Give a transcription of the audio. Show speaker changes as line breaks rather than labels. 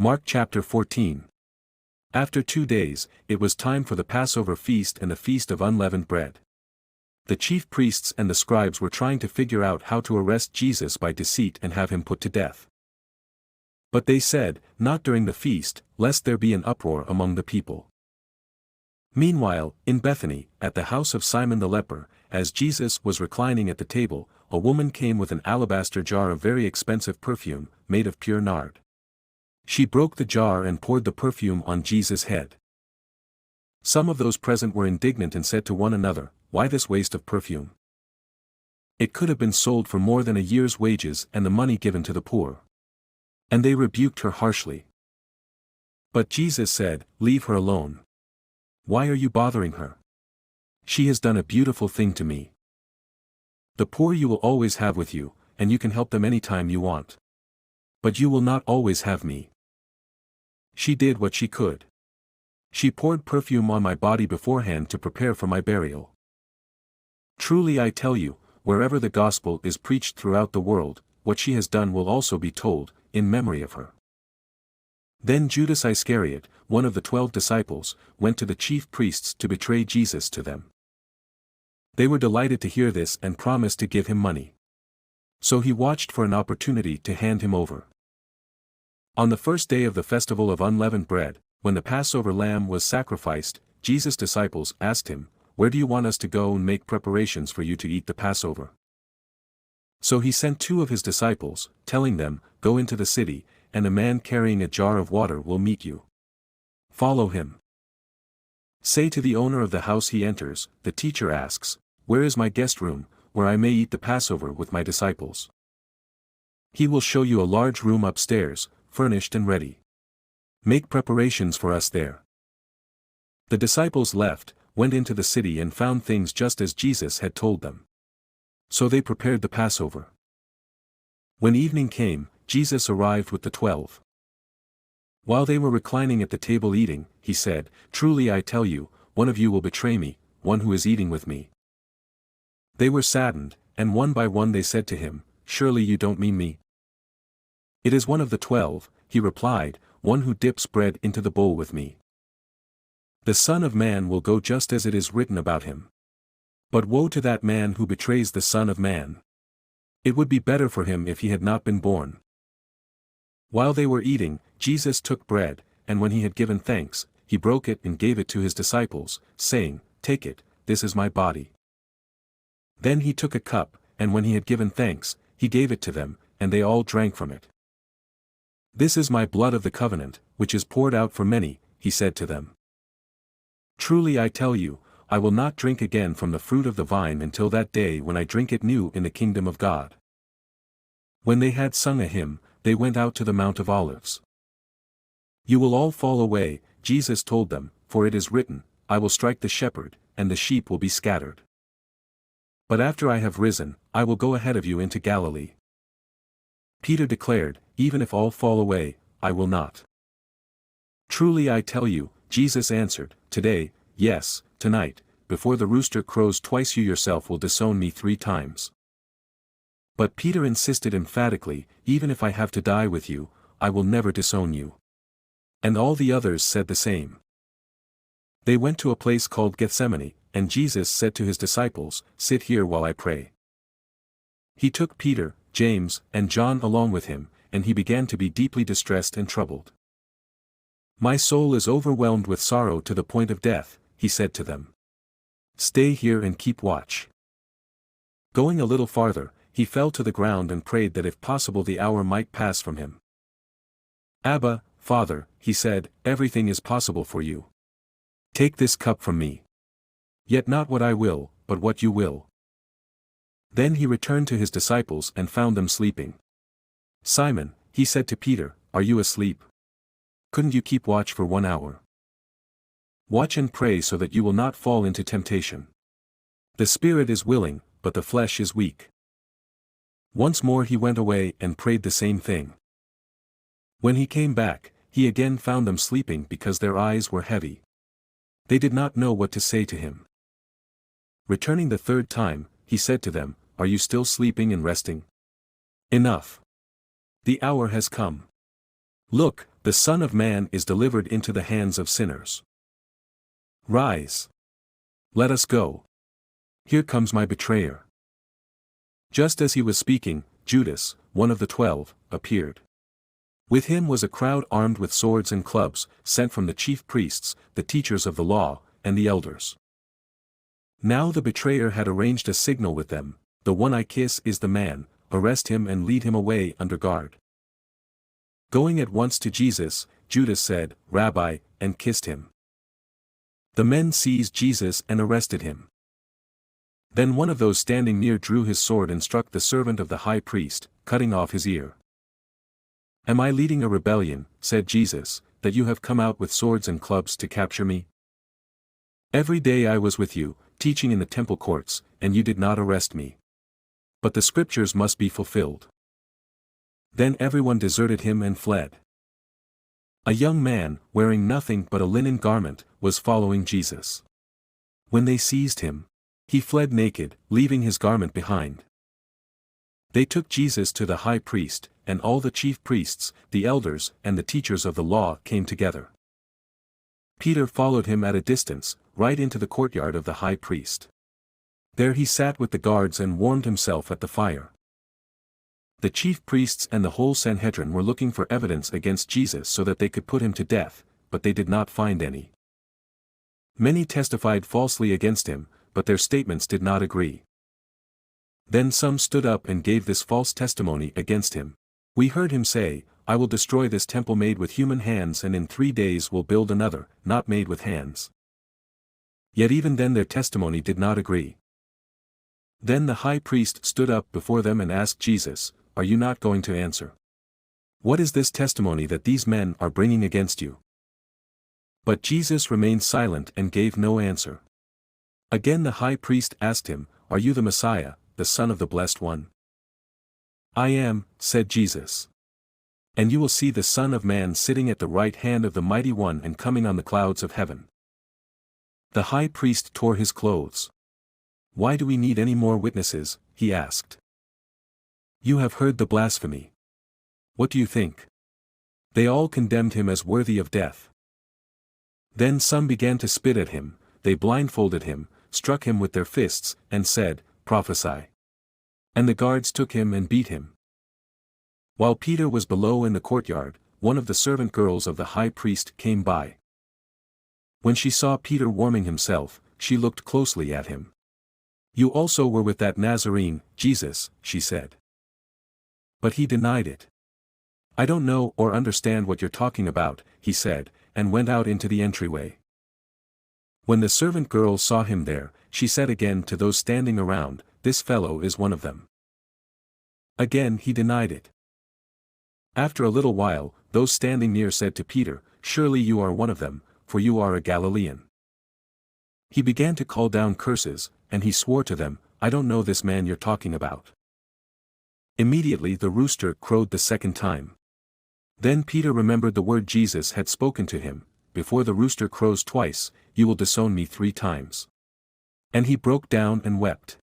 Mark chapter 14. After 2 days, it was time for the Passover feast and the Feast of Unleavened Bread. The chief priests and the scribes were trying to figure out how to arrest Jesus by deceit and have him put to death. But they said, "Not during the feast, lest there be an uproar among the people." Meanwhile, in Bethany, at the house of Simon the leper, as Jesus was reclining at the table, a woman came with an alabaster jar of very expensive perfume, made of pure nard. She broke the jar and poured the perfume on Jesus' head. Some of those present were indignant and said to one another, "Why this waste of perfume? It could have been sold for more than a year's wages and the money given to the poor." And they rebuked her harshly. But Jesus said, "Leave her alone. Why are you bothering her? She has done a beautiful thing to me. The poor you will always have with you, and you can help them any time you want. But you will not always have me." She did what she could. She poured perfume on my body beforehand to prepare for my burial. Truly I tell you, wherever the gospel is preached throughout the world, what she has done will also be told, in memory of her. Then Judas Iscariot, one of the 12 disciples, went to the chief priests to betray Jesus to them. They were delighted to hear this and promised to give him money. So he watched for an opportunity to hand him over. On the first day of the festival of unleavened bread, when the Passover lamb was sacrificed, Jesus' disciples asked him, "Where do you want us to go and make preparations for you to eat the Passover?" So he sent 2 of his disciples, telling them, "Go into the city, and a man carrying a jar of water will meet you. Follow him. Say to the owner of the house he enters, 'The teacher asks, where is my guest room, where I may eat the Passover with my disciples?' He will show you a large room upstairs, furnished and ready. Make preparations for us there." The disciples left, went into the city and found things just as Jesus had told them. So they prepared the Passover. When evening came, Jesus arrived with the 12. While they were reclining at the table eating, he said, "Truly I tell you, one of you will betray me, one who is eating with me." They were saddened, and one by one they said to him, "Surely you don't mean me?" "It is one of the 12, he replied, "one who dips bread into the bowl with me. The Son of Man will go just as it is written about him. But woe to that man who betrays the Son of Man. It would be better for him if he had not been born." While they were eating, Jesus took bread, and when he had given thanks, he broke it and gave it to his disciples, saying, "Take it, this is my body." Then he took a cup, and when he had given thanks, he gave it to them, and they all drank from it. "This is my blood of the covenant, which is poured out for many," he said to them. "Truly I tell you, I will not drink again from the fruit of the vine until that day when I drink it new in the kingdom of God." When they had sung a hymn, they went out to the Mount of Olives. "You will all fall away," Jesus told them, "for it is written, 'I will strike the shepherd, and the sheep will be scattered.' But after I have risen, I will go ahead of you into Galilee." Peter declared, "Even if all fall away, I will not." "Truly I tell you," Jesus answered, "today, yes, tonight, before the rooster crows twice you yourself will disown me 3 times. But Peter insisted emphatically, "Even if I have to die with you, I will never disown you." And all the others said the same. They went to a place called Gethsemane, and Jesus said to his disciples, "Sit here while I pray." He took Peter, James, and John along with him, and he began to be deeply distressed and troubled. "My soul is overwhelmed with sorrow to the point of death," he said to them. "Stay here and keep watch." Going a little farther, he fell to the ground and prayed that if possible the hour might pass from him. "Abba, Father," he said, "everything is possible for you. Take this cup from me. Yet not what I will, but what you will." Then he returned to his disciples and found them sleeping. "Simon," he said to Peter, "are you asleep? Couldn't you keep watch for 1 hour? Watch and pray so that you will not fall into temptation. The spirit is willing, but the flesh is weak." Once more he went away and prayed the same thing. When he came back, he again found them sleeping because their eyes were heavy. They did not know what to say to him. Returning the 3rd time, he said to them, "Are you still sleeping and resting? Enough. The hour has come. Look, the Son of Man is delivered into the hands of sinners. Rise. Let us go. Here comes my betrayer. Just as he was speaking, Judas, one of the 12, appeared. With him was a crowd armed with swords and clubs, sent from the chief priests, the teachers of the law, and the elders. Now the betrayer had arranged a signal with them: "The one I kiss is the man, arrest him and lead him away under guard." Going at once to Jesus, Judas said, "Rabbi," and kissed him. The men seized Jesus and arrested him. Then one of those standing near drew his sword and struck the servant of the high priest, cutting off his ear. "Am I leading a rebellion," said Jesus, "that you have come out with swords and clubs to capture me? Every day I was with you, teaching in the temple courts, and you did not arrest me. But the scriptures must be fulfilled." Then everyone deserted him and fled. A young man, wearing nothing but a linen garment, was following Jesus. When they seized him, he fled naked, leaving his garment behind. They took Jesus to the high priest, and all the chief priests, the elders, and the teachers of the law came together. Peter followed him at a distance, right into the courtyard of the high priest. There he sat with the guards and warmed himself at the fire. The chief priests and the whole Sanhedrin were looking for evidence against Jesus so that they could put him to death, but they did not find any. Many testified falsely against him, but their statements did not agree. Then some stood up and gave this false testimony against him. "We heard him say, 'I will destroy this temple made with human hands and in 3 days will build another, not made with hands.' Yet even then their testimony did not agree. Then the high priest stood up before them and asked Jesus, 'Are you not going to answer? What is this testimony that these men are bringing against you?' But Jesus remained silent and gave no answer. Again the high priest asked him, 'Are you the Messiah, the Son of the Blessed One?' 'I am,' said Jesus. 'And you will see the Son of Man sitting at the right hand of the Mighty One and coming on the clouds of heaven.' The high priest tore his clothes. 'Why do we need any more witnesses?' he asked. 'You have heard the blasphemy. What do you think?' They all condemned him as worthy of death. Then some began to spit at him, they blindfolded him, struck him with their fists, and said, 'Prophesy.' And the guards took him and beat him. While Peter was below in the courtyard, one of the servant girls of the high priest came by. When she saw Peter warming himself, she looked closely at him. 'You also were with that Nazarene, Jesus,' she said. But he denied it. 'I don't know or understand what you're talking about,' he said, and went out into the entryway. When the servant girl saw him there, she said again to those standing around, 'This fellow is one of them.' Again he denied it. After a little while, those standing near said to Peter, 'Surely you are one of them, for you are a Galilean.' He began to call down curses, and he swore to them, 'I don't know this man you're talking about.' Immediately the rooster crowed the second time. Then Peter remembered the word Jesus had spoken to him, 'Before the rooster crows twice, you will disown me 3 times.' And he broke down and wept.